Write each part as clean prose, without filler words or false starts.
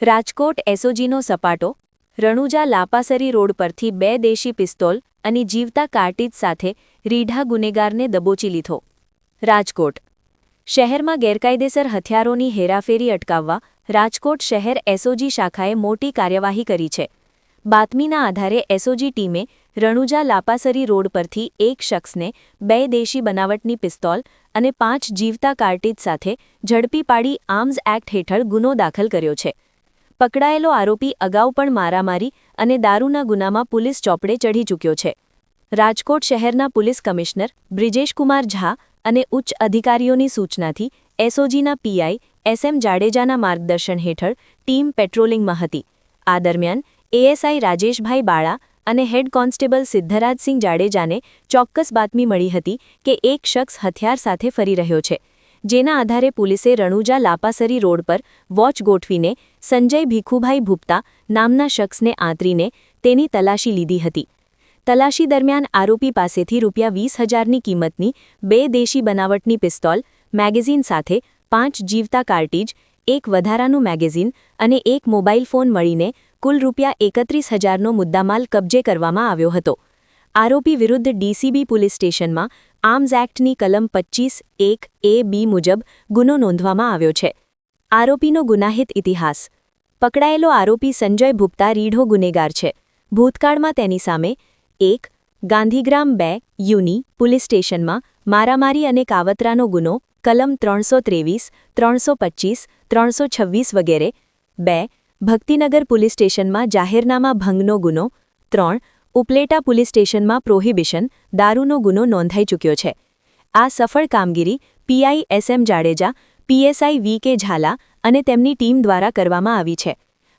Rajkot એસઓજીનો સપાટો Ranuja લાપાસરી road પરથી 2 દેશી pistol અને જીવતા કાર્ટીજ સાથે રીઢા ગુનેગારને દબોચી લીધો. રાજકોટ શહેરમાં ગેરકાયદેસર હથિયારોની હેરાફેરી અટકાવવા રાજકોટ શહેર એસઓજી શાખાએ મોટી કાર્યવાહી કરી છે. બાતમીના આધારે એસઓજી ટીમે રણુજા લાપાસરી રોડ પરથી એક શખ્સને 2 દેશી બનાવટની પિસ્તોલ અને 5 જીવતા કાર્ટીજ સાથે ઝડપી પાડી આર્મ્સ એક્ટ હેઠળ ગુનો દાખલ કર્યો છે. પકડાયેલો આરોપી અગાઉ પણ મારામારી અને દારૂના ગુનામાં પોલીસ ચોપડે ચઢી ચૂક્યો છે. રાજકોટ શહેરના પોલીસ કમિશનર બ્રિજેશકુમાર ઝા અને ઉચ્ચ અધિકારીઓની સૂચનાથી એસઓજીના પીઆઈ એસએમ જાડેજાના માર્ગદર્શન હેઠળ ટીમ પેટ્રોલિંગમાં હતી. આ દરમિયાન એએસઆઈ રાજેશભાઈ બાળા અને હેડ કોન્સ્ટેબલ સિદ્ધરાજસિંહ જાડેજાને ચોક્કસ બાતમી મળી હતી કે એક શખ્સ હથિયાર સાથે ફરી રહ્યો છે. જેના આધારે પોલીસે રણુજા લાપાસરી રોડ પર વોચ ગોઠવીને સંજય ભીખુભાઈ ભૂપતા નામના શખ્સને આંતરીને તેની તલાશી લીધી હતી. તલાશી દરમિયાન આરોપી પાસેથી ₹20,000ની કિંમતની 2 દેશી બનાવટની પિસ્તોલ, મેગેઝીન સાથે 5 જીવતા કાર્ટીજ, એક વધારાનું મેગેઝીન અને એક મોબાઈલ ફોન મળીને કુલ ₹31,000નો મુદ્દામાલ કબજે કરવામાં આવ્યો હતો. આરોપી વિરુદ્ધ ડીસીબી પોલીસ સ્ટેશનમાં આર્મ્સ એક્ટની કલમ 25(1)(a)(b) મુજબ ગુનો નોંધવામાં આવ્યો છે. આરોપીનો ગુનાહિત ઇતિહાસ પકડાયેલો આરોપી સંજય ભૂપતા રીઢો ગુનેગાર છે. ભૂતકાળમાં તેની સામે 1. ગાંધીગ્રામ 2 યુની પોલીસ સ્ટેશનમાં મારામારી અને કાવતરાનો ગુનો કલમ 323, 325, 326 વગેરે. 2. ભક્તિનગર પોલીસ સ્ટેશનમાં જાહેરનામા ભંગનો ગુનો. 3. ઉપલેટા પોલીસ સ્ટેશનમાં પ્રોહિબિશન દારૂનો ગુનો નોંધાઈ ચૂક્યો છે. આ સફળ કામગીરી PI SM Jadeja, PSI V K. Zala અને તેમની ટીમ દ્વારા કરવામાં આવી છે.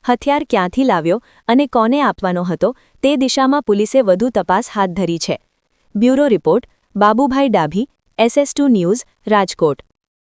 હથિયાર ક્યાંથી લાવ્યો અને કોને આપવાનો હતો તે દિશામાં પોલીસે વધુ તપાસ હાથ ધરી છે. Bureau report Babubhai Dabhi, SS2 news, Rajkot.